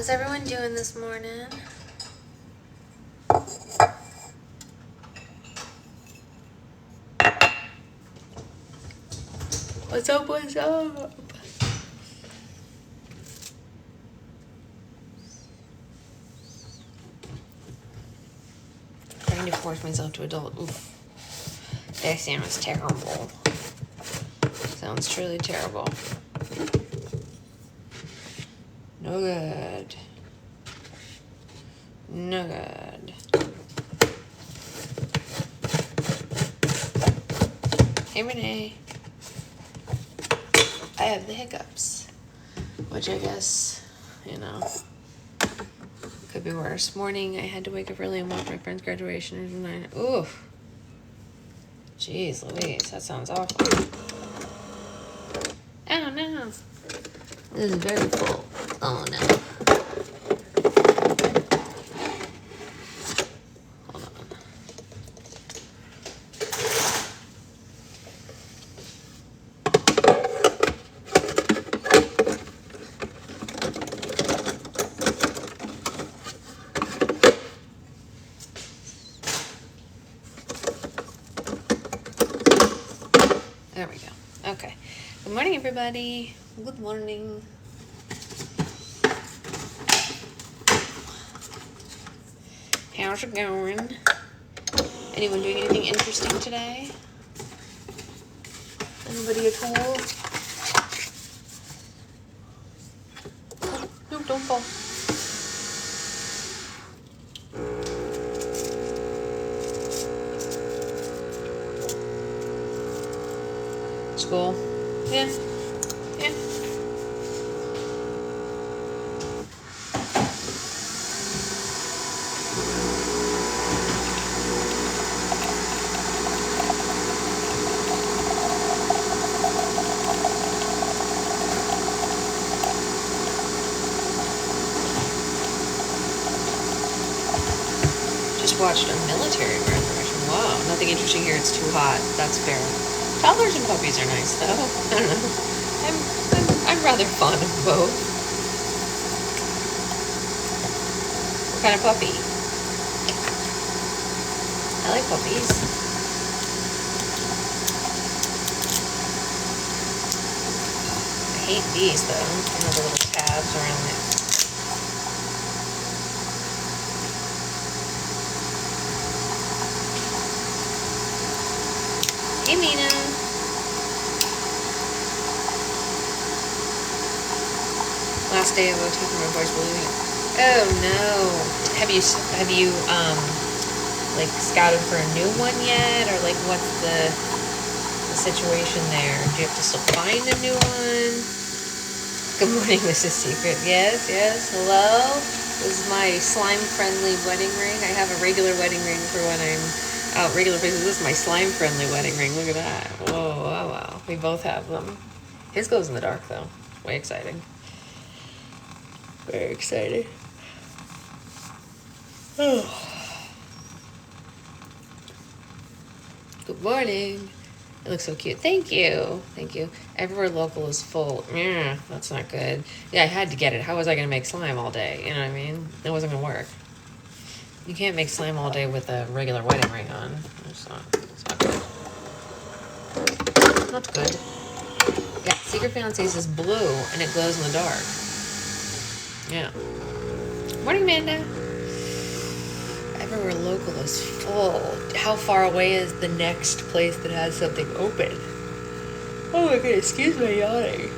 How's everyone doing this morning? What's up, what's up? Trying to force myself to adult. Oof. That sounds terrible. Sounds truly terrible. No good. No good. Hey, Renee. I have the hiccups, which I guess, you know, could be worse. Morning, I had to wake up early and walk my friend's graduation. Ooh. Jeez Louise, that sounds awful. Oh no. This is very full. Oh no. Hold on. There we go. Okay. Good morning, everybody. Good morning. How's it going? Anyone doing anything interesting today? Anybody at all? Oh, no, don't fall. School. Yeah. Yeah. Just watched a military graduation. Wow, nothing interesting here. It's too hot. That's fair. Toddlers and puppies are nice, though. I don't know. I'm rather fond of both. What kind of puppy? I like puppies. I hate these, though. You know, the little tabs around it. Hey, Mina. Last day of OT for my voice losing it. Oh no. Have you like scouted for a new one yet, or like what's the situation there? Do you have to still find a new one? Good morning, Mrs. Secret. Yes. Hello. This is my slime-friendly wedding ring. I have a regular wedding ring for when I'm out regular places. This is my slime-friendly wedding ring. Look at that. Whoa, wow. We both have them. His glows in the dark, though. Way exciting. Very exciting. Oh. Good morning. It looks so cute. Thank you. Everywhere local is full. Yeah, that's not good. Yeah, I had to get it. How was I going to make slime all day? You know what I mean? It wasn't going to work. You can't make slime all day with a regular wedding ring on. It's not good. Not good. Yeah, Secret Fiancés is blue and it glows in the dark. Yeah. Morning, Amanda. Everywhere local is full. How far away is the next place that has something open? Oh my goodness, excuse my yawning.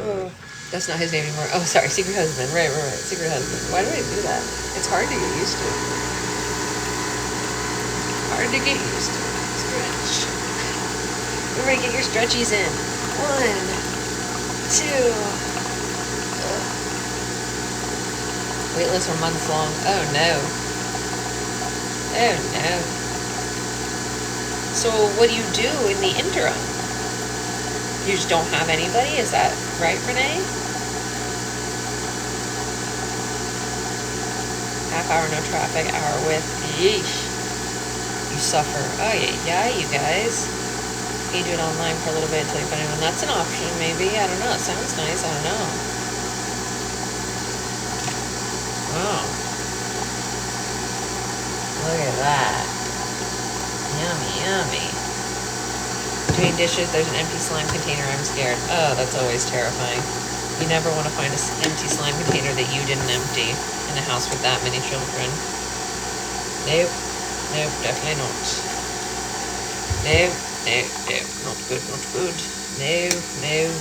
Oh, that's not his name anymore. Oh, sorry, Secret Husband. Right. Secret Husband. Why do I do that? It's hard to get used to. Stretch. Everybody get your stretchies in. 1, 2. Waitlist for months long. Oh no. So what do you do in the interim? You just don't have anybody? Is that right, Renee? Half hour no traffic, hour with. Yeesh. You suffer. Oh yeah, you guys. You do it online for a little bit until you find anyone. That's an option, maybe. I don't know. It sounds nice. I don't know. Oh, look at that. Yummy, yummy. Between dishes, there's an empty slime container. I'm scared. Oh, that's always terrifying. You never want to find an empty slime container that you didn't empty in a house with that many children. Nope. Nope, definitely not. Nope, nope, nope. Not good, not good. No, no.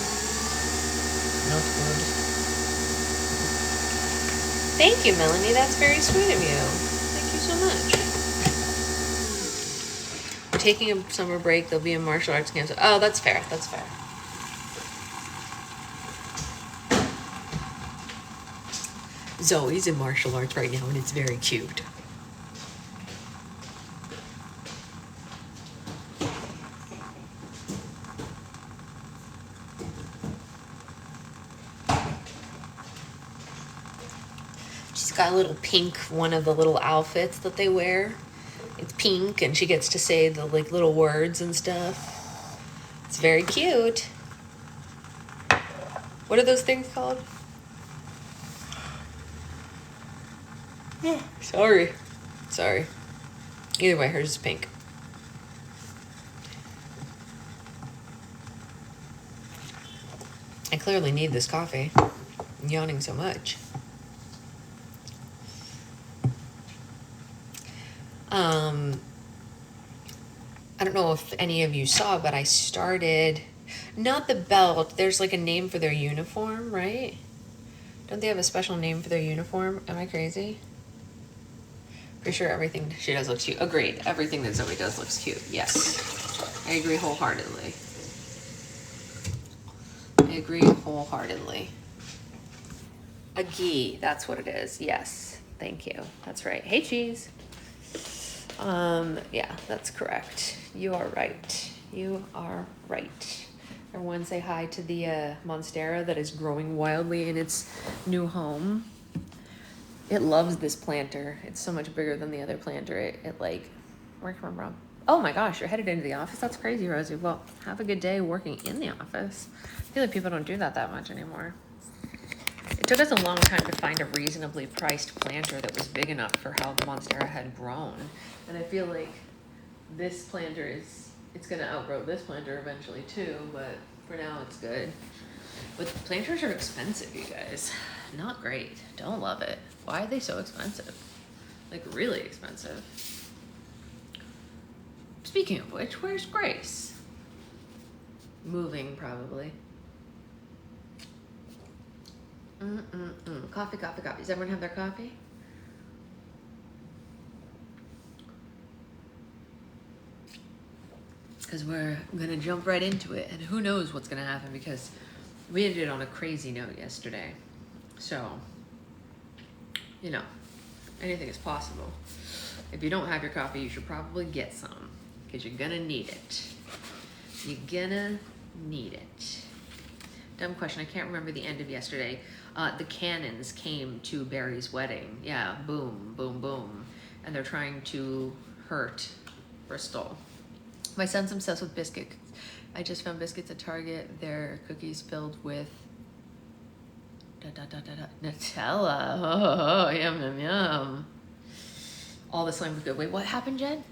Not good. Thank you, Melanie. That's very sweet of you. Thank you so much. Taking a summer break, there'll be a martial arts camp. Oh, that's fair. That's fair. Zoe's in martial arts right now, and it's very cute. She's got a little pink, one of the little outfits that they wear. It's pink, and she gets to say the like little words and stuff. It's very cute. What are those things called? Sorry. Either way, hers is pink. I clearly need this coffee. I'm yawning so much. I don't know if any of you saw, but I started, not the belt, there's like a name for their uniform, right? Don't they have a special name for their uniform? Am I crazy? Pretty sure everything she does looks cute. Agreed. Everything that Zoe does looks cute. Yes. I agree wholeheartedly. A gi, that's what it is. Yes. Thank you. That's right. Hey, Cheese. Yeah, that's correct. You are right. Everyone say hi to the monstera that is growing wildly in its new home. It loves this planter. It's so much bigger than the other planter. It like, where come from? Oh my gosh, you're headed into the office? That's crazy, Rosie. Well, have a good day working in the office. I feel like people don't do that much anymore. It took us a long time to find a reasonably priced planter that was big enough for how the monstera had grown. And I feel like this planter it's gonna outgrow this planter eventually too, but for now it's good. But planters are expensive, you guys. Not great. Don't love it. Why are they so expensive? Like really expensive. Speaking of which, where's Grace? Moving probably. Coffee. Does everyone have their coffee? Because we're gonna jump right into it, and who knows what's gonna happen, because we ended on a crazy note yesterday. So, you know, anything is possible. If you don't have your coffee, you should probably get some, because you're gonna need it. Dumb question, I can't remember the end of yesterday. The cannons came to Barry's wedding. Yeah, boom, boom, boom. And they're trying to hurt Bristol. My son's obsessed with biscuits. I just found biscuits at Target. They're cookies filled with Nutella. Oh, yum, yum, yum. All the slime was good. Wait, what happened, Jen?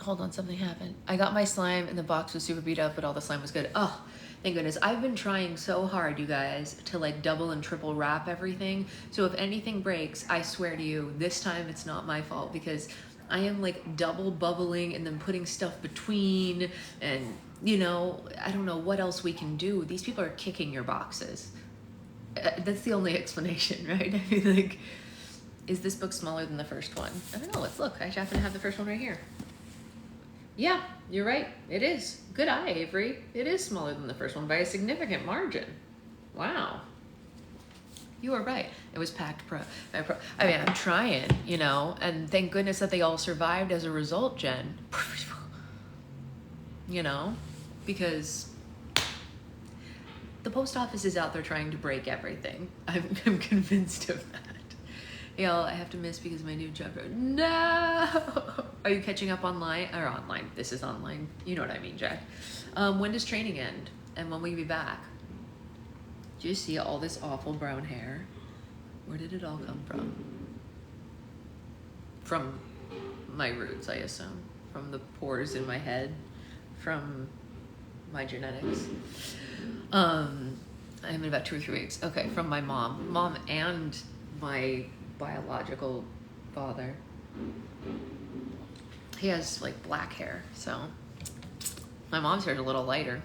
Hold on, something happened. I got my slime and the box was super beat up, but all the slime was good. Oh, thank goodness. I've been trying so hard, you guys, to like double and triple wrap everything. So if anything breaks, I swear to you, this time it's not my fault, because I am like double bubbling and then putting stuff between, and you know, I don't know what else we can do. These people are kicking your boxes. That's the only explanation, right? I mean, like, is this book smaller than the first one? I don't know. Let's look. I happen to have the first one right here. Yeah, you're right. It is. Good eye, Avery. It is smaller than the first one by a significant margin. Wow. You are right. It was packed I mean, I'm trying, you know, and thank goodness that they all survived as a result, Jen. You know, because the post office is out there trying to break everything. I'm convinced of that. Y'all, I have to miss because my new job. No! Are you catching up online? Or online? This is online. You know what I mean, Jack. When does training end? And when will you be back? Do you see all this awful brown hair? Where did it all come from? From my roots, I assume. From the pores in my head. From my genetics. I'm in about 2 or 3 weeks. Okay, from my mom. Mom and my biological father. He has like black hair, so my mom's hair is a little lighter.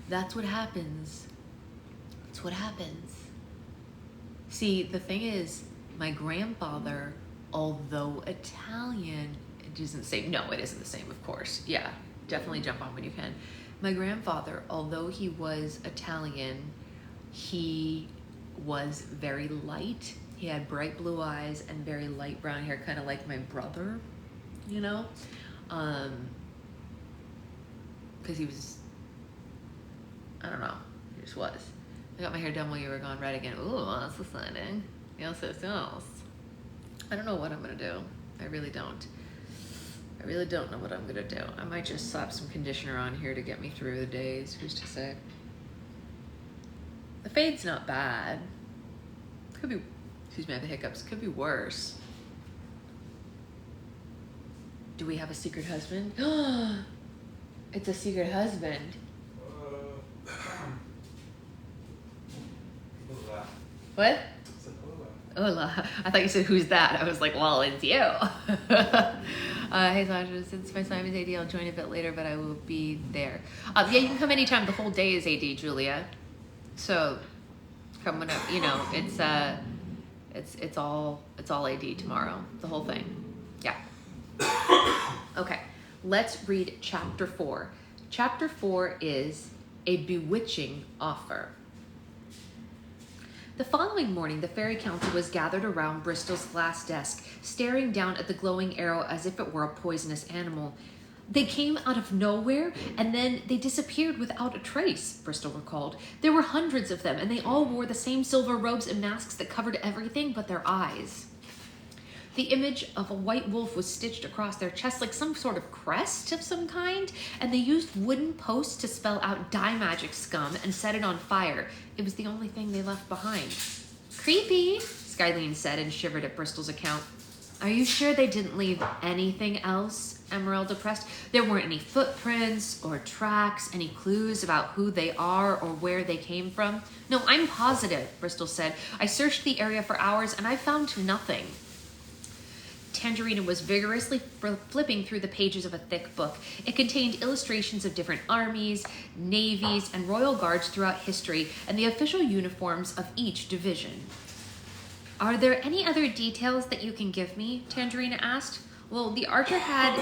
That's what happens. That's what happens. See, the thing is, my grandfather, although Italian, it isn't the same. No, it isn't the same, of course. Yeah, definitely jump on when you can. My grandfather, although he was Italian, he was very light. He had bright blue eyes and very light brown hair, kind of like my brother, you know? Because he was, I don't know, he just was. I got my hair done while you were gone red again. Ooh, that's exciting. Yes, yes, yes. I don't know what I'm gonna do. I really don't. I really don't know what I'm gonna do. I might just slap some conditioner on here to get me through the days, who's to say. The fade's not bad. Could be, excuse me, I have the hiccups. Could be worse. Do we have a secret husband? It's a secret husband. What? Hola. I thought you said, who's that? I was like, well, it's you. Hey, Sasha, since my time is AD, I'll join a bit later, but I will be there. Yeah, you can come anytime. The whole day is AD, Julia. So, coming up, you know, it's all AD tomorrow. The whole thing. Yeah. Okay, let's read chapter 4. Chapter 4 is a bewitching offer. The following morning, the fairy council was gathered around Bristol's glass desk, staring down at the glowing arrow as if it were a poisonous animal. They came out of nowhere, and then they disappeared without a trace, Bristol recalled. There were hundreds of them, and they all wore the same silver robes and masks that covered everything but their eyes. The image of a white wolf was stitched across their chest like some sort of crest of some kind, and they used wooden posts to spell out "die magic scum" and set it on fire. It was the only thing they left behind. Creepy, Skylene said and shivered at Bristol's account. Are you sure they didn't leave anything else? Emeralda pressed. There weren't any footprints or tracks, any clues about who they are or where they came from. No, I'm positive, Bristol said. I searched the area for hours and I found nothing. Tangerina was vigorously flipping through the pages of a thick book. It contained illustrations of different armies, navies, and royal guards throughout history, and the official uniforms of each division. Are there any other details that you can give me? Tangerina asked. Well, the archer had...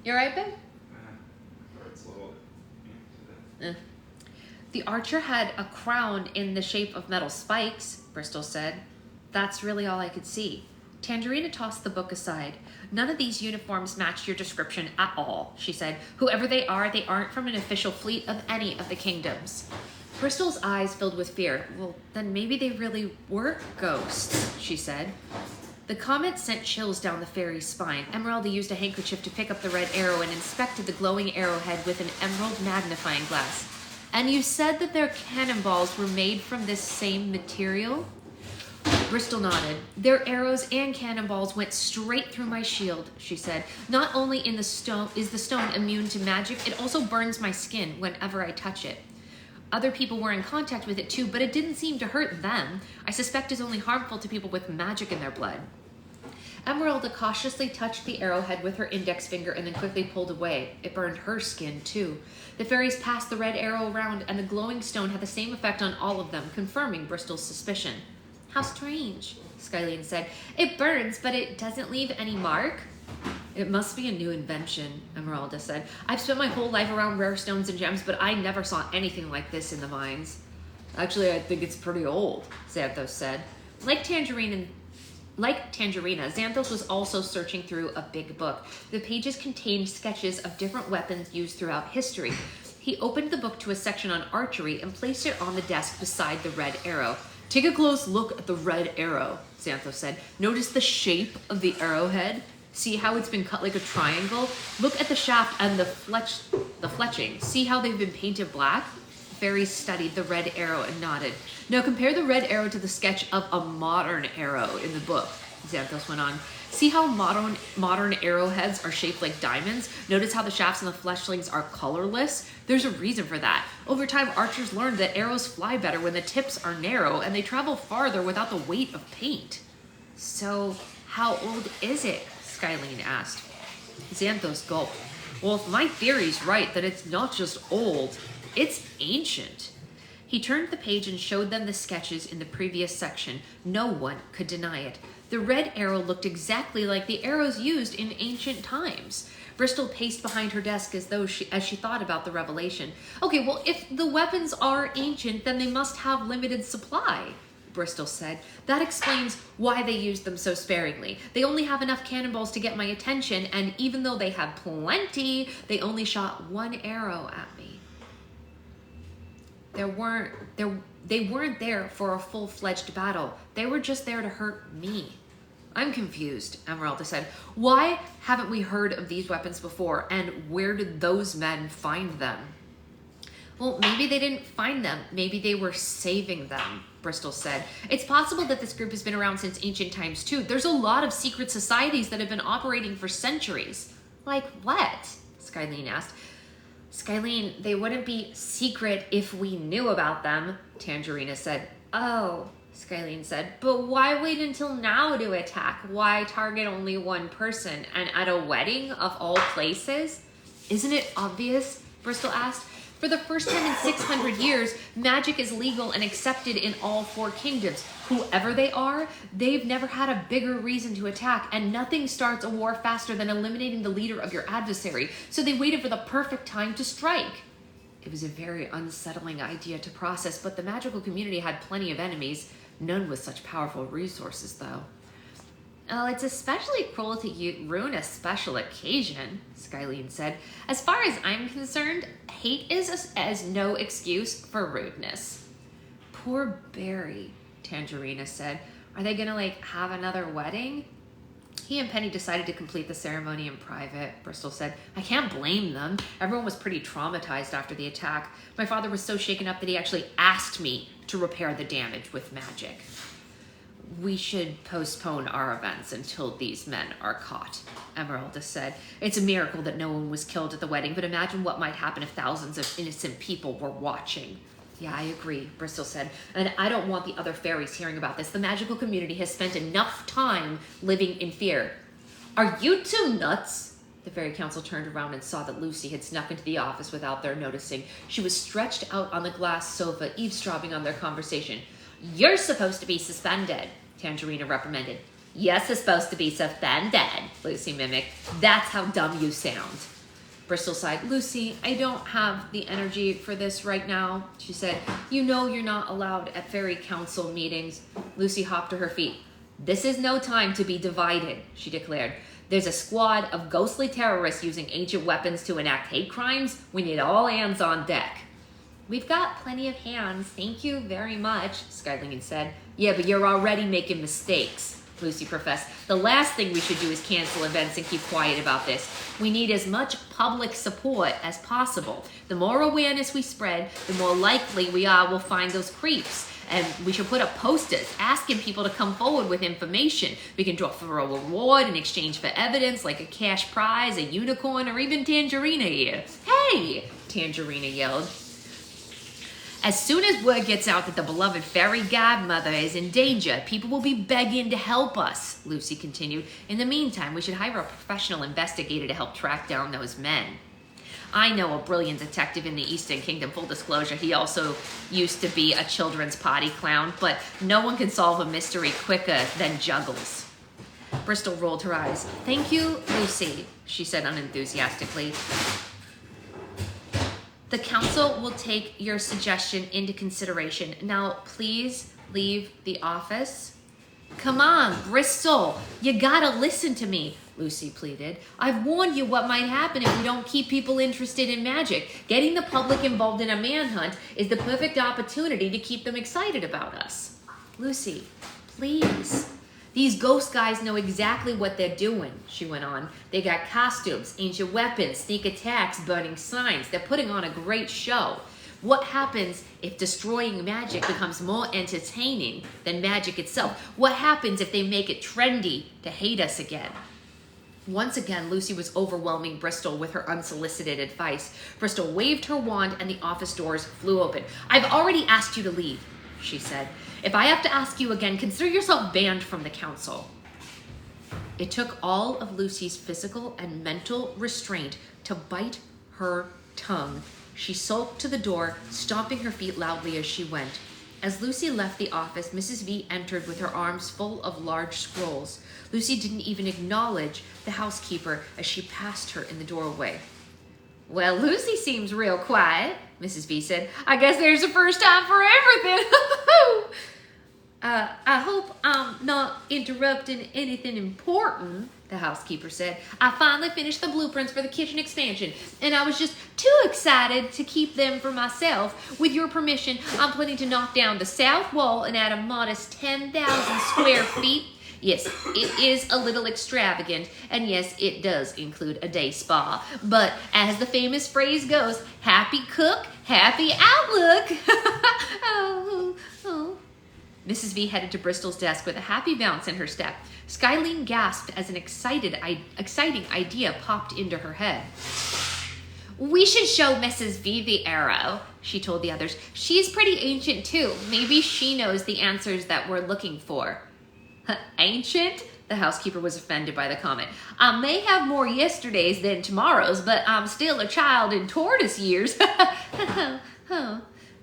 You alright, babe? The archer had a crown in the shape of metal spikes, Bristol said. That's really all I could see. Tangerina tossed the book aside. None of these uniforms matched your description at all, she said. Whoever they aren't from an official fleet of any of the kingdoms. Bristol's eyes filled with fear. Well, then maybe they really were ghosts, she said. The comment sent chills down the fairy's spine. Emeralda used a handkerchief to pick up the red arrow and inspected the glowing arrowhead with an emerald magnifying glass. And you said that their cannonballs were made from this same material? Bristol nodded. Their arrows and cannonballs went straight through my shield, she said. Not only is the stone immune to magic, it also burns my skin whenever I touch it. Other people were in contact with it too, but it didn't seem to hurt them. I suspect it's only harmful to people with magic in their blood. Emeralda cautiously touched the arrowhead with her index finger and then quickly pulled away. It burned her skin too. The fairies passed the red arrow around, and the glowing stone had the same effect on all of them, confirming Bristol's suspicion. How strange, Skylene said. It burns, but it doesn't leave any mark. It must be a new invention, Emeralda said. I've spent my whole life around rare stones and gems, but I never saw anything like this in the mines. Actually, I think it's pretty old, Xanthos said. Like Tangerina, Xanthos was also searching through a big book. The pages contained sketches of different weapons used throughout history. He opened the book to a section on archery and placed it on the desk beside the red arrow. Take a close look at the red arrow, Xanthos said. Notice the shape of the arrowhead? See how it's been cut like a triangle? Look at the shaft and the fletching. See how they've been painted black? fairy studied the red arrow and nodded. Now compare the red arrow to the sketch of a modern arrow in the book, Xanthos went on. See how modern arrowheads are shaped like diamonds? Notice how the shafts and the fleshlings are colorless? There's a reason for that. Over time, archers learned that arrows fly better when the tips are narrow and they travel farther without the weight of paint. So, how old is it? Skylene asked. Xanthos gulped. Well, if my theory's right, then it's not just old, it's ancient. He turned the page and showed them the sketches in the previous section. No one could deny it. The red arrow looked exactly like the arrows used in ancient times. Bristol paced behind her desk as she thought about the revelation. Okay, well, if the weapons are ancient, then they must have limited supply, Bristol said. That explains why they used them so sparingly. They only have enough cannonballs to get my attention, and even though they had plenty, they only shot one arrow at me. They weren't there for a full-fledged battle. They were just there to hurt me. I'm confused, Esmeralda said. Why haven't we heard of these weapons before, and where did those men find them? Well, maybe they didn't find them. Maybe they were saving them, Bristol said. It's possible that this group has been around since ancient times, too. There's a lot of secret societies that have been operating for centuries. Like what? Skylene asked. Skylene, they wouldn't be secret if we knew about them, Tangerina said. Oh, Skylene said, but why wait until now to attack? Why target only one person? And at a wedding of all places? Isn't it obvious? Bristol asked. For the first time in 600 years, magic is legal and accepted in all four kingdoms. Whoever they are, they've never had a bigger reason to attack, and nothing starts a war faster than eliminating the leader of your adversary, so they waited for the perfect time to strike. It was a very unsettling idea to process, but the magical community had plenty of enemies, none with such powerful resources, though. Oh, it's especially cruel to ruin a special occasion, Skylene said. As far as I'm concerned, hate is no excuse for rudeness. Poor Barry, Tangerina said. Are they gonna, have another wedding? He and Penny decided to complete the ceremony in private, Bristol said. I can't blame them. Everyone was pretty traumatized after the attack. My father was so shaken up that he actually asked me to repair the damage with magic. We should postpone our events until these men are caught, Esmeralda said. It's a miracle that no one was killed at the wedding, but imagine what might happen if thousands of innocent people were watching. Yeah, I agree, Bristol said, and I don't want the other fairies hearing about this. The magical community has spent enough time living in fear. Are you two nuts? The fairy council turned around and saw that Lucy had snuck into the office without their noticing. She was stretched out on the glass sofa, eavesdropping on their conversation. You're supposed to be suspended, Tangerina reprimanded. Yes, it's supposed to be suspended, Lucy mimicked. That's how dumb you sound. Bristol sighed. Lucy, I don't have the energy for this right now, she said. You know you're not allowed at fairy council meetings. Lucy hopped to her feet. This is no time to be divided, she declared. There's a squad of ghostly terrorists using ancient weapons to enact hate crimes. We need all hands on deck. We've got plenty of hands, thank you very much, Skylene said. Yeah, but you're already making mistakes, Lucy professed. The last thing we should do is cancel events and keep quiet about this. We need as much public support as possible. The more awareness we spread, the more likely we are we'll find those creeps. And we should put up posters asking people to come forward with information. We can draw for a reward in exchange for evidence, like a cash prize, a unicorn, or even Tangerina here. Hey, Tangerina yelled. As soon as word gets out that the beloved fairy godmother is in danger, people will be begging to help us, Lucy continued. In the meantime, we should hire a professional investigator to help track down those men. I know a brilliant detective in the Eastern Kingdom. Full disclosure, he also used to be a children's potty clown, but no one can solve a mystery quicker than Juggles. Bristol rolled her eyes. Thank you, Lucy, she said unenthusiastically. The council will take your suggestion into consideration. Now, please leave the office. Come on, Bristol, you gotta listen to me, Lucy pleaded. I've warned you what might happen if we don't keep people interested in magic. Getting the public involved in a manhunt is the perfect opportunity to keep them excited about us. Lucy, please. These ghost guys know exactly what they're doing, she went on. They got costumes, ancient weapons, sneak attacks, burning signs. They're putting on a great show. What happens if destroying magic becomes more entertaining than magic itself? What happens if they make it trendy to hate us again? Once again, Lucy was overwhelming Bristol with her unsolicited advice. Bristol waved her wand and the office doors flew open. "I've already asked you to leave," she said. "If I have to ask you again, consider yourself banned from the council." It took all of Lucy's physical and mental restraint to bite her tongue. She sulked to the door, stomping her feet loudly as she went. As Lucy left the office, Mrs. V entered with her arms full of large scrolls. Lucy didn't even acknowledge the housekeeper as she passed her in the doorway. "Well, Lucy seems real quiet," Mrs. V said. "I guess there's a first time for everything." "I hope I'm not interrupting anything important," the housekeeper said. "I finally finished the blueprints for the kitchen expansion, and I was just too excited to keep them for myself. With your permission, I'm planning to knock down the south wall and add a modest 10,000 square feet. Yes, it is a little extravagant, and yes, it does include a day spa. But as the famous phrase goes, happy cook, happy outlook." Oh. Mrs. V headed to Bristol's desk with a happy bounce in her step. Skylene gasped as an exciting idea popped into her head. "We should show Mrs. V the arrow," she told the others. "She's pretty ancient too. Maybe she knows the answers that we're looking for." "Ancient?" The housekeeper was offended by the comment. "I may have more yesterdays than tomorrows, but I'm still a child in tortoise years."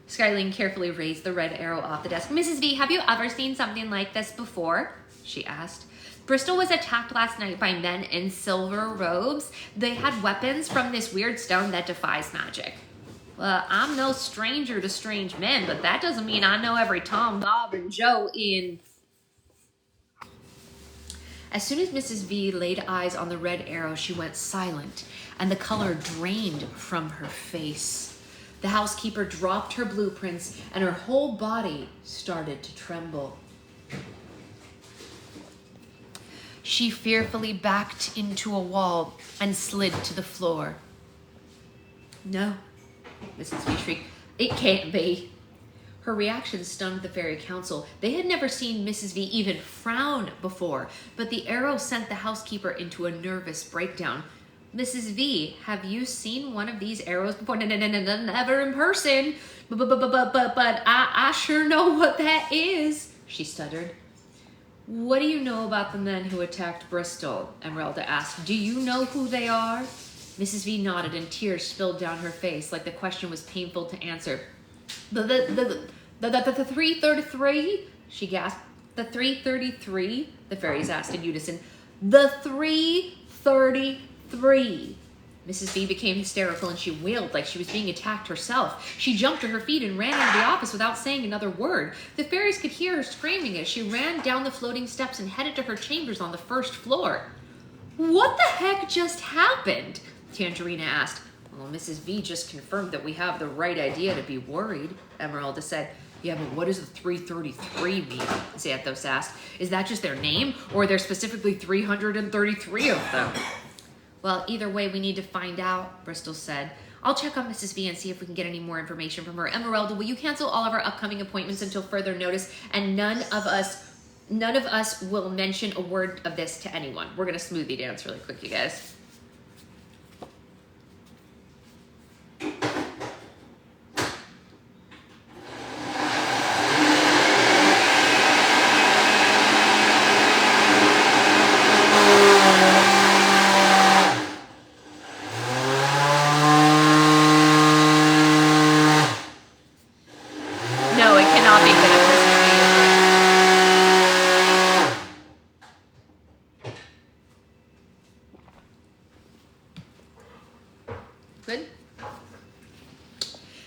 Skylene carefully raised the red arrow off the desk. "Mrs. V, have you ever seen something like this before?" she asked. "Bristol was attacked last night by men in silver robes. They had weapons from this weird stone that defies magic." "Well, I'm no stranger to strange men, but that doesn't mean I know every Tom, Bob, and Joe in..." As soon as Mrs. V laid eyes on the red arrow, she went silent, and the color drained from her face. The housekeeper dropped her blueprints, and her whole body started to tremble. She fearfully backed into a wall and slid to the floor. "No," Mrs. V shrieked. "It can't be." Her reaction stunned the fairy council. They had never seen Mrs. V even frown before, but the arrow sent the housekeeper into a nervous breakdown. "Mrs. V, have you seen one of these arrows before?" No, never in person. But I sure know what that is," she stuttered. "What do you know about the men who attacked Bristol?" Emeralda asked. "Do you know who they are?" Mrs. V nodded and tears spilled down her face like the question was painful to answer. The 333? She gasped. "The 333? The fairies asked in unison. "The 333. Mrs. V became hysterical and she wailed like she was being attacked herself. She jumped to her feet and ran into the office without saying another word. The fairies could hear her screaming as she ran down the floating steps and headed to her chambers on the first floor. "What the heck just happened?" Tangerina asked. "Well, Mrs. V just confirmed that we have the right idea to be worried," Emeralda said. "Yeah, but what does the 333 mean?" Xanthos asked. "Is that just their name, or are there specifically 333 of them?" "Well, either way, we need to find out," Bristol said. "I'll check on Mrs. V and see if we can get any more information from her. Emeralda, will you cancel all of our upcoming appointments until further notice, and none of us will mention a word of this to anyone." We're going to smoothie dance really quick, you guys. No, it cannot be good at this. Good?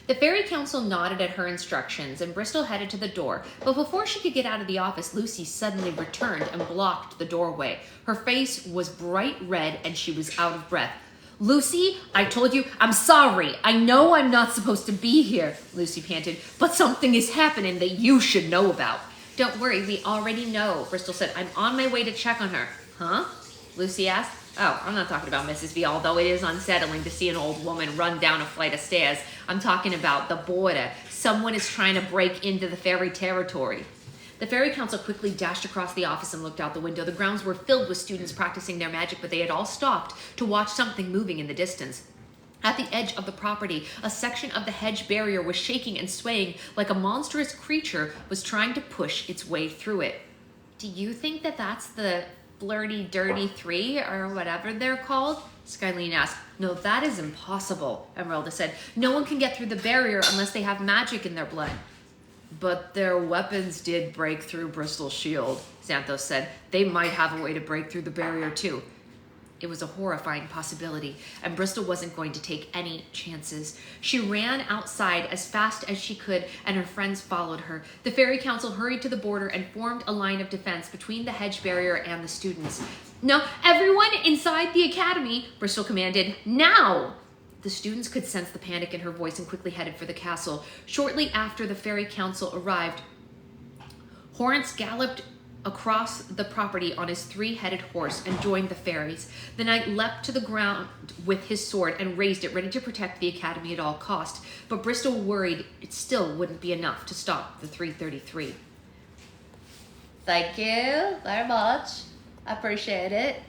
The fairy council nodded at her instructions, and Bristol headed to the door. But before she could get out of the office, Lucy suddenly returned and blocked the doorway. Her face was bright red, and she was out of breath. "Lucy, I told you, I'm sorry. I know I'm not supposed to be here," Lucy panted, "but something is happening that you should know about." "Don't worry, we already know," Bristol said. "I'm on my way to check on her." "Huh?" Lucy asked. Oh, I'm not talking about Mrs. B, although it is unsettling to see an old woman run down a flight of stairs. I'm talking about the border. Someone is trying to break into the fairy territory. The fairy council quickly dashed across the office and looked out the window. The grounds were filled with students practicing their magic, but they had all stopped to watch something moving in the distance. At the edge of the property, a section of the hedge barrier was shaking and swaying like a monstrous creature was trying to push its way through it. Do you think that that's the Flirty Dirty Three or whatever they're called? Skylene asked. No, that is impossible, Emeralda said. No one can get through the barrier unless they have magic in their blood. But their weapons did break through Bristol's shield, Xanthos said. They might have a way to break through the barrier too. It was a horrifying possibility, and Bristol wasn't going to take any chances. She ran outside as fast as she could, and her friends followed her. The fairy council hurried to the border and formed a line of defense between the hedge barrier and the students. Now, everyone inside the academy, Bristol commanded, now! The students could sense the panic in her voice and quickly headed for the castle. Shortly after the fairy council arrived, Horrence galloped across the property on his three-headed horse and joined the fairies. The knight leapt to the ground with his sword and raised it, ready to protect the academy at all cost. But Bristol worried it still wouldn't be enough to stop the 333. Thank you very much. I appreciate it.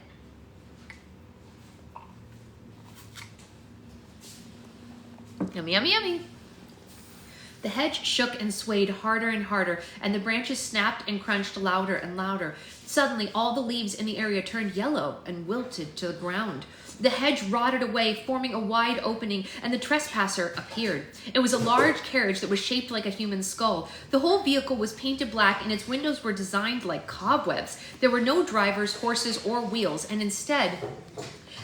Yummy, yummy, yummy. The hedge shook and swayed harder and harder, and the branches snapped and crunched louder and louder. Suddenly, all the leaves in the area turned yellow and wilted to the ground. The hedge rotted away, forming a wide opening, and the trespasser appeared. It was a large carriage that was shaped like a human skull. The whole vehicle was painted black, and its windows were designed like cobwebs. There were no drivers, horses, or wheels, and instead,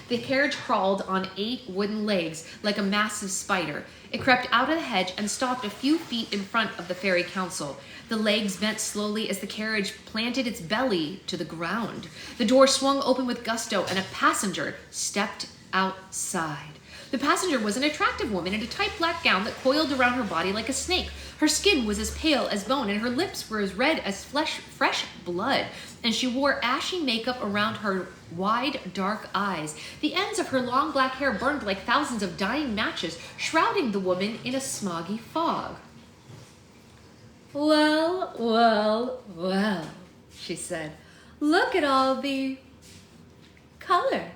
the carriage crawled on 8 wooden legs like a massive spider. It crept out of the hedge and stopped a few feet in front of the fairy council. The legs bent slowly as the carriage planted its belly to the ground. The door swung open with gusto and a passenger stepped outside. The passenger was an attractive woman in a tight black gown that coiled around her body like a snake. Her skin was as pale as bone and her lips were as red as fresh blood. And she wore ashy makeup around her wide, dark eyes. The ends of her long black hair burned like thousands of dying matches, shrouding the woman in a smoggy fog. Well, well, well, she said. Look at all the color.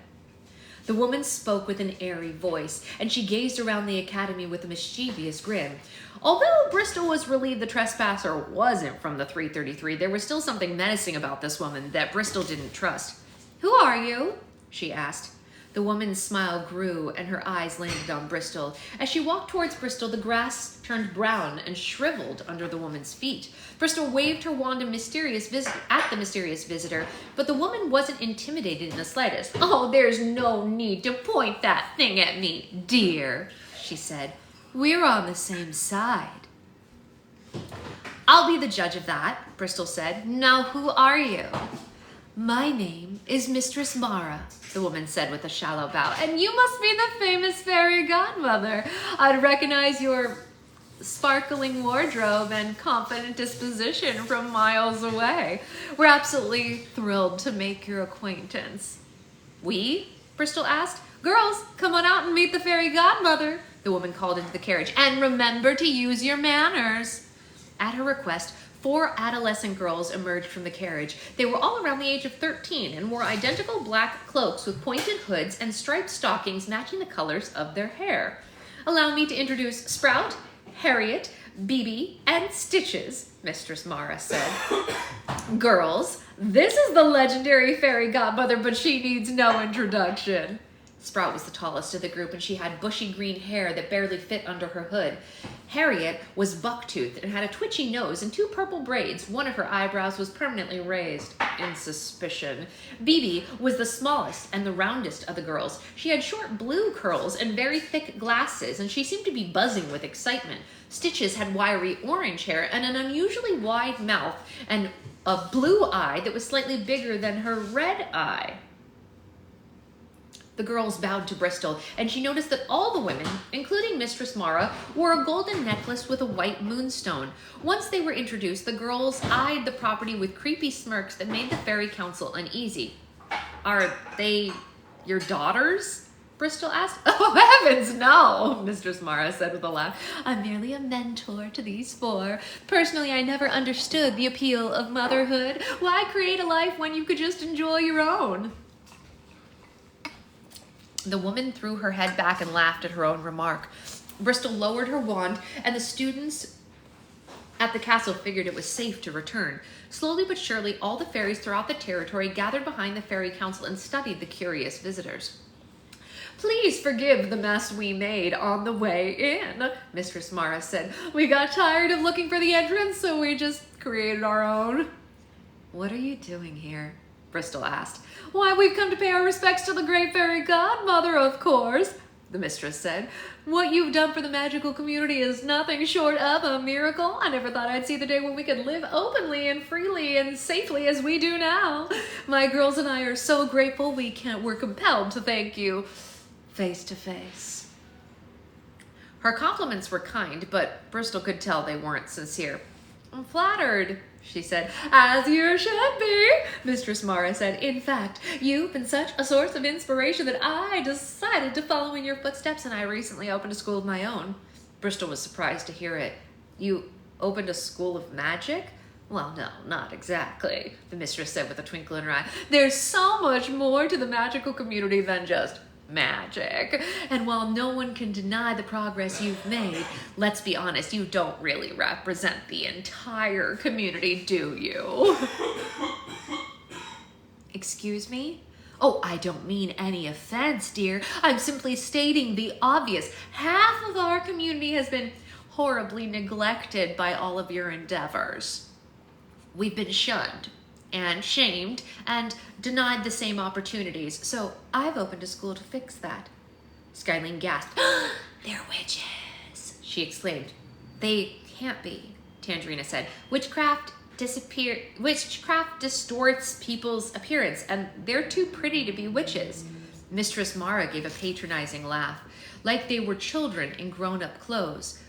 The woman spoke with an airy voice, and she gazed around the academy with a mischievous grin. Although Bristol was relieved the trespasser wasn't from the 333, there was still something menacing about this woman that Bristol didn't trust. Who are you? She asked. The woman's smile grew, and her eyes landed on Bristol. As she walked towards Bristol, the grass turned brown and shriveled under the woman's feet. Bristol waved her wand at the mysterious visitor, but the woman wasn't intimidated in the slightest. Oh, there's no need to point that thing at me, dear, she said. We're on the same side. I'll be the judge of that, Bristol said. Now, who are you? My name is Mistress Mara, the woman said with a shallow bow. And you must be the famous fairy godmother. I'd recognize your sparkling wardrobe and confident disposition from miles away. We're absolutely thrilled to make your acquaintance. We? Bristol asked. Girls, come on out and meet the fairy godmother, the woman called into the carriage. And remember to use your manners. At her request, 4 adolescent girls emerged from the carriage. They were all around the age of 13 and wore identical black cloaks with pointed hoods and striped stockings matching the colors of their hair. Allow me to introduce Sprout, Harriet, Bibi, and Stitches, Mistress Mara said. Girls, this is the legendary fairy godmother, but she needs no introduction. Sprout was the tallest of the group, and she had bushy green hair that barely fit under her hood. Harriet was buck-toothed and had a twitchy nose and 2 purple braids. One of her eyebrows was permanently raised in suspicion. Bibi was the smallest and the roundest of the girls. She had short blue curls and very thick glasses, and she seemed to be buzzing with excitement. Stitches had wiry orange hair and an unusually wide mouth and a blue eye that was slightly bigger than her red eye. The girls bowed to Bristol, and she noticed that all the women, including Mistress Mara, wore a golden necklace with a white moonstone. Once they were introduced, the girls eyed the property with creepy smirks that made the fairy council uneasy. Are they your daughters? Bristol asked. Oh, heavens, no, Mistress Mara said with a laugh. I'm merely a mentor to these 4. Personally, I never understood the appeal of motherhood. Why create a life when you could just enjoy your own? The woman threw her head back and laughed at her own remark. Bristol lowered her wand, and the students at the castle figured it was safe to return. Slowly but surely, all the fairies throughout the territory gathered behind the fairy council and studied the curious visitors. Please forgive the mess we made on the way in, Mistress Mara said. We got tired of looking for the entrance, so we just created our own. What are you doing here? Bristol asked. Why, we've come to pay our respects to the great fairy godmother, of course, the mistress said. What you've done for the magical community is nothing short of a miracle. I never thought I'd see the day when we could live openly and freely and safely as we do now. My girls and I are so grateful we're compelled to thank you face to face. Her compliments were kind, but Bristol could tell they weren't sincere. I'm flattered, she said. As you should be, Mistress Mara said. In fact, you've been such a source of inspiration that I decided to follow in your footsteps, and I recently opened a school of my own. Bristol was surprised to hear it. You opened a school of magic? Well, no, not exactly, the mistress said with a twinkle in her eye. There's so much more to the magical community than just magic. And while no one can deny the progress you've made, let's be honest, you don't really represent the entire community, do you? Excuse me? Oh, I don't mean any offense, dear. I'm simply stating the obvious. Half of our community has been horribly neglected by all of your endeavors. We've been shunned and shamed and denied the same opportunities. So I've opened a school to fix that. Skyline gasped. They're witches, she exclaimed. They can't be, Tangerina said. Witchcraft distorts people's appearance, and they're too pretty to be witches. Mistress Mara gave a patronizing laugh, like they were children in grown-up clothes.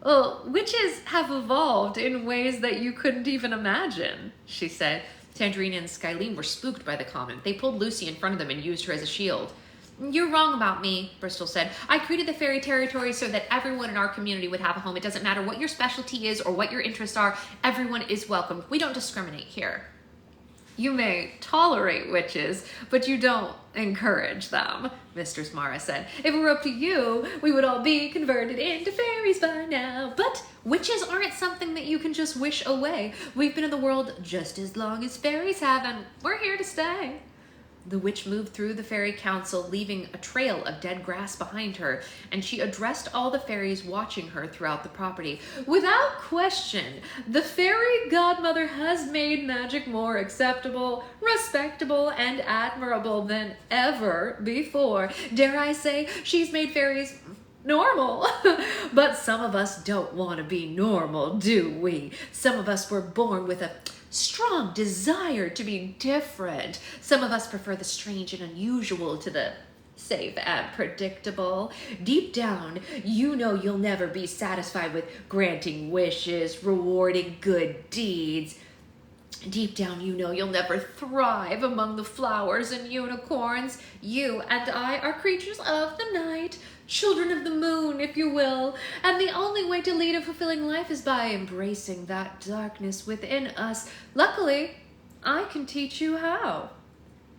Oh, witches have evolved in ways that you couldn't even imagine, she said. Tangerina and Skyline were spooked by the comment. They pulled Lucy in front of them and used her as a shield. You're wrong about me, Bristol said. I created the fairy territory so that everyone in our community would have a home. It doesn't matter what your specialty is or what your interests are. Everyone is welcome. We don't discriminate here. You may tolerate witches, but you don't encourage them, Mistress Mara said. If it were up to you, we would all be converted into fairies by now. But witches aren't something that you can just wish away. We've been in the world just as long as fairies have, and we're here to stay. The witch moved through the fairy council, leaving a trail of dead grass behind her, and she addressed all the fairies watching her throughout the property. Without question, the fairy godmother has made magic more acceptable, respectable, and admirable than ever before. Dare I say, she's made fairies normal. But some of us don't want to be normal, do we? Some of us were born with a strong desire to be different. Some of us prefer the strange and unusual to the safe and predictable. Deep down, you know you'll never be satisfied with granting wishes, rewarding good deeds. Deep down, you know you'll never thrive among the flowers and unicorns. You and I are creatures of the night, children of the moon, if you will, and the only way to lead a fulfilling life is by embracing that darkness within us. Luckily, I can teach you how.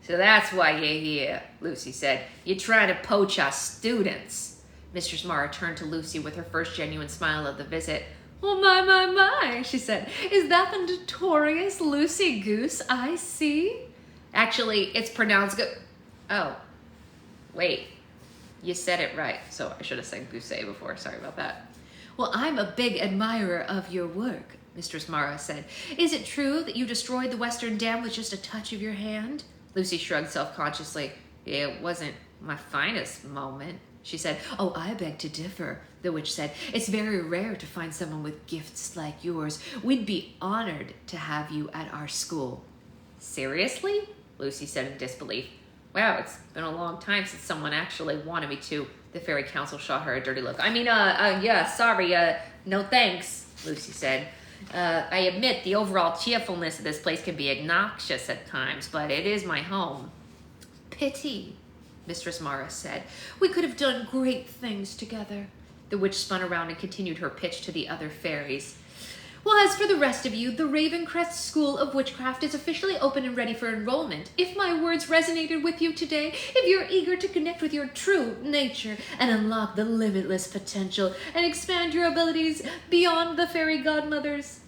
So that's why you're here, Lucy said. You're trying to poach our students. Mistress Mara turned to Lucy with her first genuine smile of the visit. Oh, my, she said. Is that the notorious Lucy Goose I see? Actually, it's pronounced Oh, wait. You said it right, so I should have said Goose before. Sorry about that. Well, I'm a big admirer of your work, Mistress Mara said. Is it true that you destroyed the Western Dam with just a touch of your hand? Lucy shrugged self-consciously. It wasn't my finest moment, she said. Oh, I beg to differ, the witch said. It's very rare to find someone with gifts like yours. We'd be honored to have you at our school. Seriously? Lucy said in disbelief. Wow, it's been a long time since someone actually wanted me to. The fairy council shot her a dirty look. Yeah, sorry, no thanks, Lucy said. I admit the overall cheerfulness of this place can be obnoxious at times, but it is my home. pity," Mistress Mara said. "We could have done great things together." The witch spun around and continued her pitch to the other fairies. "Well, as for the rest of you, the Ravencrest School of Witchcraft is officially open and ready for enrollment. If my words resonated with you today, if you're eager to connect with your true nature and unlock the limitless potential and expand your abilities beyond the fairy godmother's,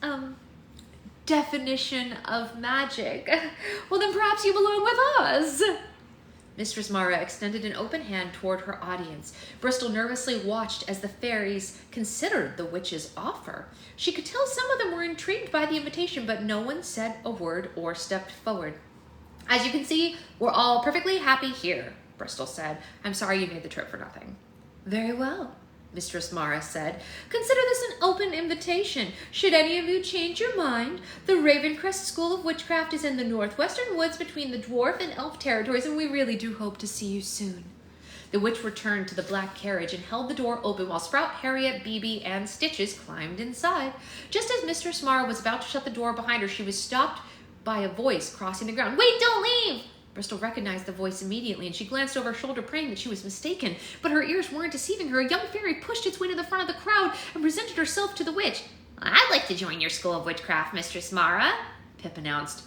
definition of magic, well then perhaps you belong with us." Mistress Mara extended an open hand toward her audience. Bristol nervously watched as the fairies considered the witch's offer. She could tell some of them were intrigued by the invitation, but no one said a word or stepped forward. "As you can see, we're all perfectly happy here," Bristol said. "I'm sorry you made the trip for nothing." "Very well," Mistress Mara said. "Consider this an open invitation. Should any of you change your mind, the Ravencrest School of Witchcraft is in the northwestern woods between the dwarf and elf territories, and we really do hope to see you soon." The witch returned to the black carriage and held the door open while Sprout, Harriet, Beebe, and Stitches climbed inside. Just as Mistress Mara was about to shut the door behind her, she was stopped by a voice crossing the ground. "Wait, don't leave!" Bristol recognized the voice immediately, and she glanced over her shoulder, praying that she was mistaken. But her ears weren't deceiving her. A young fairy pushed its way to the front of the crowd and presented herself to the witch. "I'd like to join your school of witchcraft, Mistress Mara," Pip announced.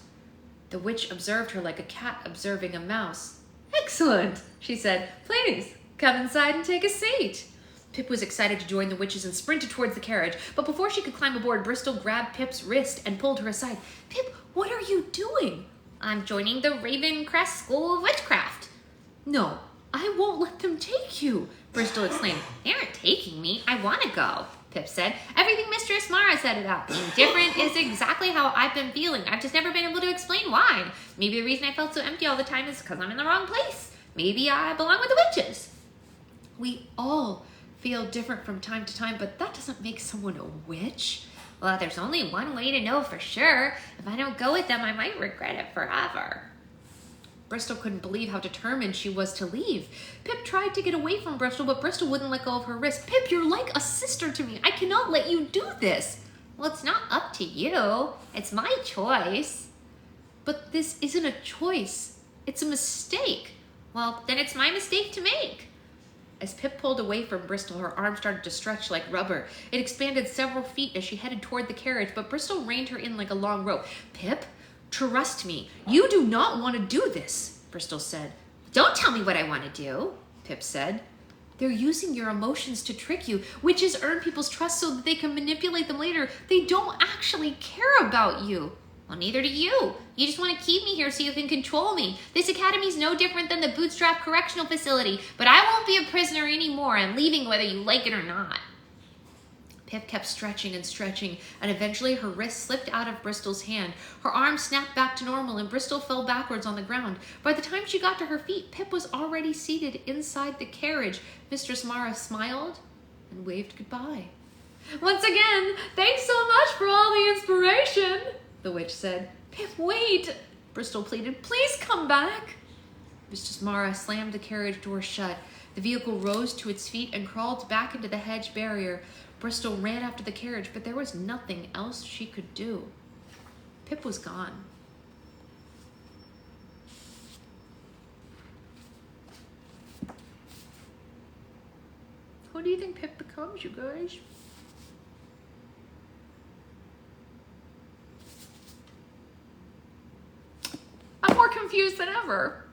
The witch observed her like a cat observing a mouse. "Excellent," she said. "Please, come inside and take a seat." Pip was excited to join the witches and sprinted towards the carriage, but before she could climb aboard, Bristol grabbed Pip's wrist and pulled her aside. "Pip, what are you doing?" "I'm joining the Ravencrest School of Witchcraft." "No, I won't let them take you," Bristol exclaimed. "They aren't taking me. I want to go," Pip said. "Everything Mistress Mara said about being different is exactly how I've been feeling. I've just never been able to explain why. Maybe the reason I felt so empty all the time is because I'm in the wrong place. Maybe I belong with the witches." "We all feel different from time to time, but that doesn't make someone a witch." "Well, there's only one way to know for sure. If I don't go with them, I might regret it forever." Bristol couldn't believe how determined she was to leave. Pip tried to get away from Bristol, but Bristol wouldn't let go of her wrist. "Pip, you're like a sister to me. I cannot let you do this." "Well, it's not up to you. It's my choice." "But this isn't a choice. It's a mistake." "Well, then it's my mistake to make." As Pip pulled away from Bristol, her arm started to stretch like rubber. It expanded several feet as she headed toward the carriage, but Bristol reined her in like a long rope. "Pip, trust me. You do not want to do this," Bristol said. "Don't tell me what I want to do," Pip said. "They're using your emotions to trick you. Witches earn people's trust so that they can manipulate them later. They don't actually care about you." "Well, neither do you. You just want to keep me here so you can control me. This academy's no different than the Bootstrap Correctional Facility, but I won't be a prisoner anymore. I'm leaving whether you like it or not." Pip kept stretching and stretching, and eventually her wrist slipped out of Bristol's hand. Her arm snapped back to normal, and Bristol fell backwards on the ground. By the time she got to her feet, Pip was already seated inside the carriage. Mistress Mara smiled and waved goodbye. "Once again, thanks so much for all the inspiration," the witch said. "Pip, wait," Bristol pleaded. "Please come back." Mistress Mara slammed the carriage door shut. The vehicle rose to its feet and crawled back into the hedge barrier. Bristol ran after the carriage, but there was nothing else she could do. Pip was gone. Who do you think Pip becomes, you guys? I'm more confused than ever.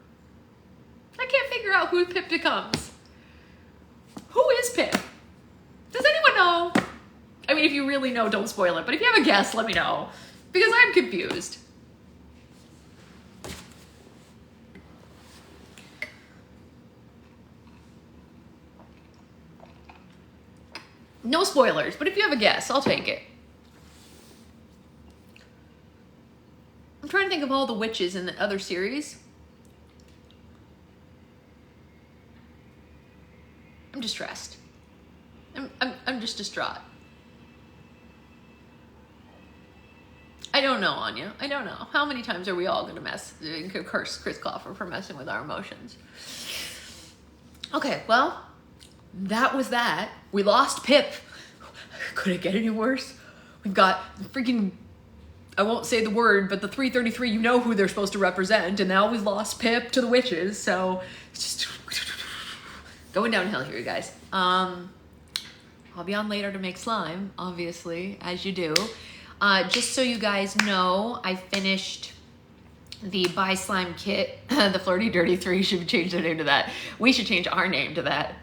I can't figure out who Pip becomes. Who is Pip? Does anyone know? I mean, if you really know, don't spoil it. But if you have a guess, let me know. Because I'm confused. No spoilers, but if you have a guess, I'll take it. I'm trying to think of all the witches in the other series. I'm distressed. I'm just distraught. I don't know, Anya. I don't know. How many times are we all going to curse Chris Cloffer for messing with our emotions? Okay, well, that was that. We lost Pip. Could it get any worse? We've got freaking I won't say the word, but the 333, you know who they're supposed to represent, and now we've lost Pip to the witches, so it's just going downhill here, you guys. I'll be on later to make slime, obviously, as you do. Just so you guys know, I finished the Buy Slime Kit. The Flirty Dirty 3 should change their name to that. We should change our name to that.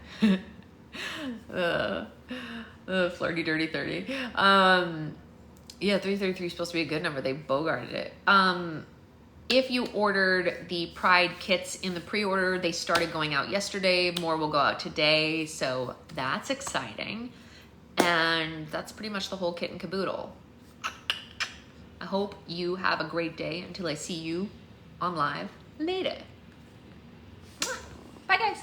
Flirty Dirty 30. Yeah, 333 is supposed to be a good number. They bogarted it. If you ordered the Pride kits in the pre-order, they started going out yesterday. More will go out today, so that's exciting. And that's pretty much the whole kit and caboodle. I hope you have a great day until I see you on live later. Bye, guys.